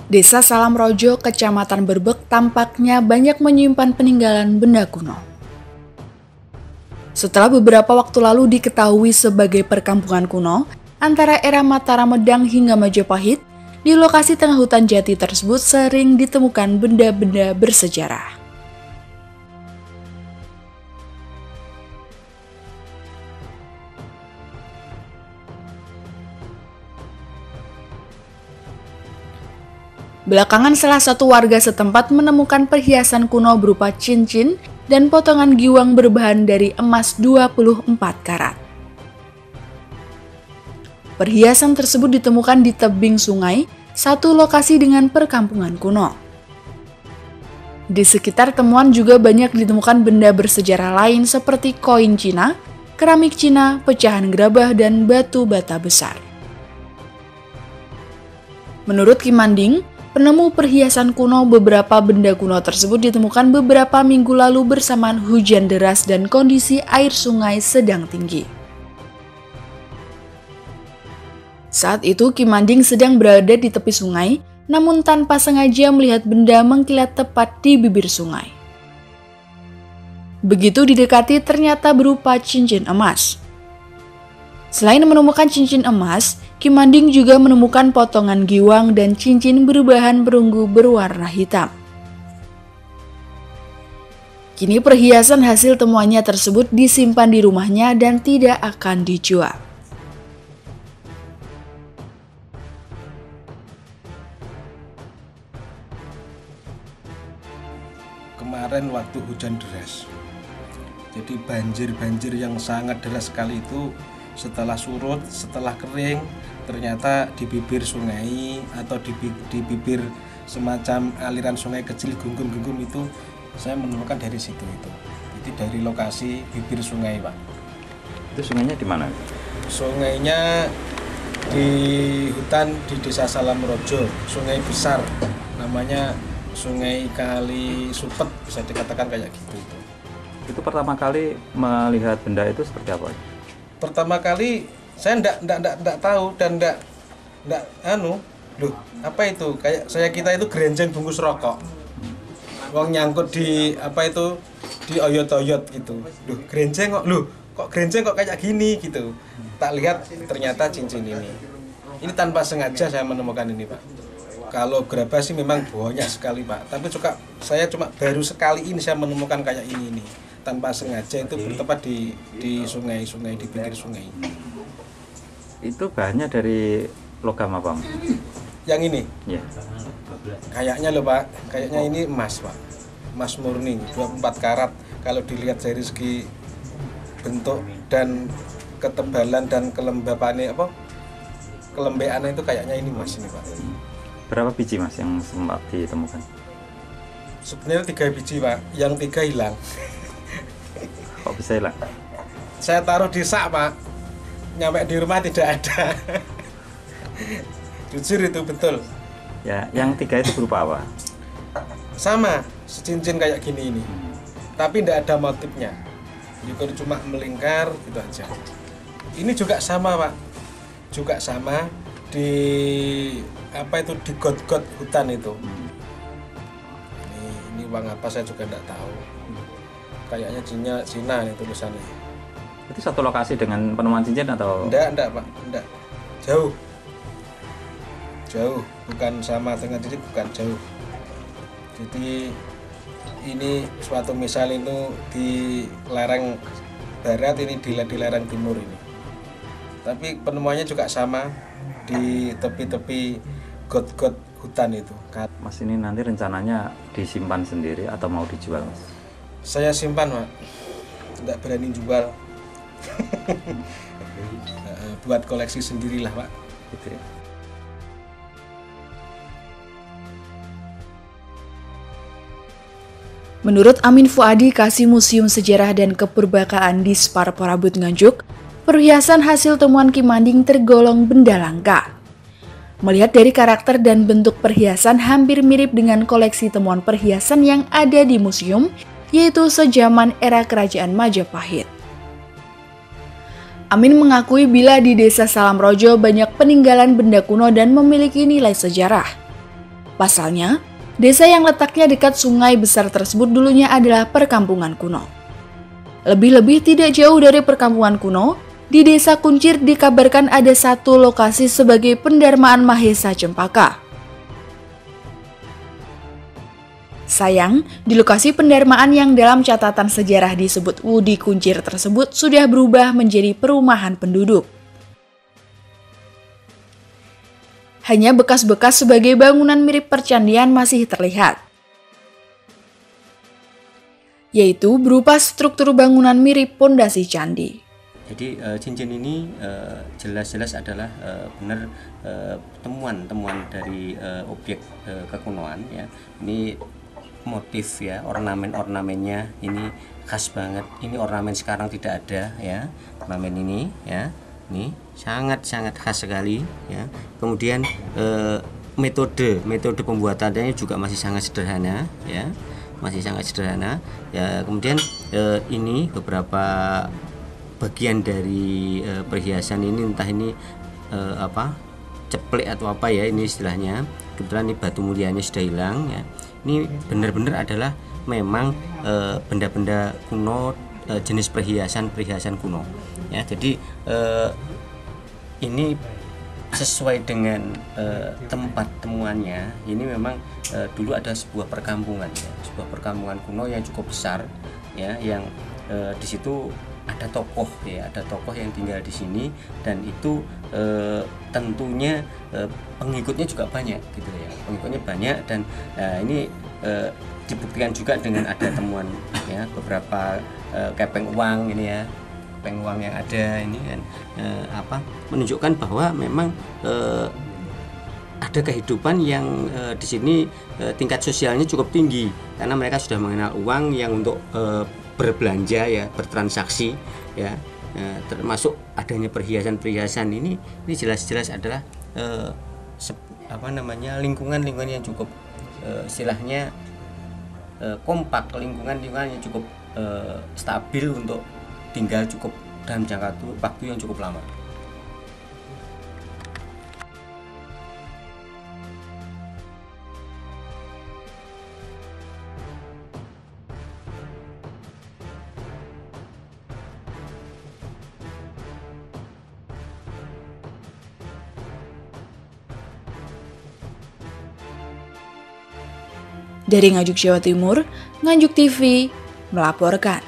Desa Salamrojo, Kecamatan Berbek tampaknya banyak menyimpan peninggalan benda kuno. Setelah beberapa waktu lalu diketahui sebagai perkampungan kuno, antara era Mataram Medang hingga Majapahit, di lokasi tengah hutan jati tersebut sering ditemukan benda-benda bersejarah. Belakangan salah satu warga setempat menemukan perhiasan kuno berupa cincin dan potongan giwang berbahan dari emas 24 karat. Perhiasan tersebut ditemukan di tebing sungai, satu lokasi dengan perkampungan kuno. Di sekitar temuan juga banyak ditemukan benda bersejarah lain seperti koin Cina, keramik Cina, pecahan gerabah, dan batu bata besar. Menurut Kimanding, penemu perhiasan kuno, beberapa benda kuno tersebut ditemukan beberapa minggu lalu bersamaan hujan deras dan kondisi air sungai sedang tinggi. Saat itu Kimanding sedang berada di tepi sungai, namun tanpa sengaja melihat benda mengkilat tepat di bibir sungai. Begitu didekati ternyata berupa cincin emas. Selain menemukan cincin emas, Kimanding juga menemukan potongan giwang dan cincin berbahan perunggu berwarna hitam. Kini perhiasan hasil temuannya tersebut disimpan di rumahnya dan tidak akan dijual. Kemarin waktu hujan deras, jadi banjir yang sangat deras sekali itu setelah surut, setelah kering, ternyata di bibir sungai atau di bibir semacam aliran sungai kecil gunggung-gunggung itu saya menemukan dari situ itu. Jadi dari lokasi bibir sungai, Pak. Itu sungainya di mana? Sungainya di hutan di Desa Salamrojo, sungai besar, namanya Sungai Kali Supet, bisa dikatakan kayak gitu. Itu pertama kali melihat benda itu seperti apa? Pertama kali saya enggak tahu dan enggak loh, apa itu? Kayak kita itu gerenceng bungkus rokok. Wong nyangkut di apa itu? Di oyot-oyot gitu. Loh, gerenceng kok. Loh, kok gerenceng kok kayak gini gitu. Tak lihat ternyata cincin ini. Ini tanpa sengaja saya menemukan ini, Pak. Kalau gerabah sih memang banyak sekali, Pak. Tapi saya cuma baru sekali ini saya menemukan kayak ini. Tanpa sengaja itu bertempat di sungai di pinggir sungai. Itu bahannya dari logam apa? Yang ini? Ya. Kayaknya loh, Pak. Kayaknya ini emas, Pak. Emas murni 24 karat. Kalau dilihat dari segi bentuk dan ketebalan dan kelembabannya kelembeannya itu kayaknya ini emas ini, Pak. Berapa biji, Mas, yang sempat ditemukan? Sebenarnya 3 biji, Pak. Yang 3 hilang. Kok bisa hilang? Saya taruh di sak, Pak. Nyampe di rumah tidak ada. Jujur itu betul. Ya, yang 3 itu berupa apa? Sama, cincin kayak gini ini. Tapi tidak ada motifnya. Itu cuma melingkar gitu aja. Ini juga sama, Pak. Juga sama di di got-got hutan itu. Ini uang apa saya juga tidak tahu. Kayaknya Cina nih tulisannya. Itu satu lokasi dengan penemuan cincin atau? Enggak, Pak. Enggak. Jauh. Bukan sama dengan cincin, bukan jauh. Jadi ini suatu misal itu di lereng barat, ini di lereng timur ini. Tapi penemuannya juga sama di tepi-tepi got-got hutan itu. Mas, ini nanti rencananya disimpan sendiri atau mau dijual, Mas? Saya simpan, Pak. Tidak berani jual. Buat koleksi sendirilah, Pak. Gitu ya. Menurut Amin Fuadi, Kasih Museum Sejarah dan Keperbakaan di Spar Porabut Nganjuk, perhiasan hasil temuan Kimanding tergolong benda langka. Melihat dari karakter dan bentuk perhiasan hampir mirip dengan koleksi temuan perhiasan yang ada di museum, yaitu sejaman era Kerajaan Majapahit. Amin mengakui bila di Desa Salamrojo banyak peninggalan benda kuno dan memiliki nilai sejarah. Pasalnya, desa yang letaknya dekat sungai besar tersebut dulunya adalah perkampungan kuno. Lebih-lebih tidak jauh dari perkampungan kuno, di Desa Kuncir dikabarkan ada satu lokasi sebagai pendarmaan Mahesa Cempaka. Sayang, di lokasi pendarmaan yang dalam catatan sejarah disebut Wudi Kuncir tersebut sudah berubah menjadi perumahan penduduk. Hanya bekas-bekas sebagai bangunan mirip percandian masih terlihat, yaitu berupa struktur bangunan mirip pondasi candi. Jadi cincin ini jelas-jelas adalah benar temuan dari objek kekunoan ya. Ini motif ya, ornamennya ini khas banget. Ini ornamen sekarang tidak ada ya, ornamen ini ya, ini sangat khas sekali ya. Kemudian metode pembuatannya juga masih sangat sederhana ya, masih sangat sederhana ya. Kemudian ini beberapa bagian dari perhiasan ini, entah ini ceplek atau apa ya ini istilahnya. Kebetulan ini batu mulianya sudah hilang ya. Ini benar-benar adalah memang benda-benda kuno, jenis perhiasan kuno ya. Jadi ini sesuai dengan tempat temuannya. Ini memang dulu ada sebuah perkampungan ya, sebuah perkampungan kuno yang cukup besar ya, yang di situ ada tokoh yang tinggal di sini, dan itu tentunya pengikutnya juga banyak gitu ya, pengikutnya banyak. Dan ini dibuktikan juga dengan ada temuan ya beberapa kepeng uang ini ya, kepeng uang yang ada ini kan menunjukkan bahwa memang ada kehidupan yang di sini tingkat sosialnya cukup tinggi, karena mereka sudah mengenal uang yang untuk berbelanja ya, bertransaksi ya, termasuk adanya perhiasan ini jelas-jelas adalah lingkungan yang cukup istilahnya kompak, lingkungan yang cukup stabil untuk tinggal cukup dalam jangka waktu yang cukup lama. Dari Nganjuk, Jawa Timur, Nganjuk TV melaporkan.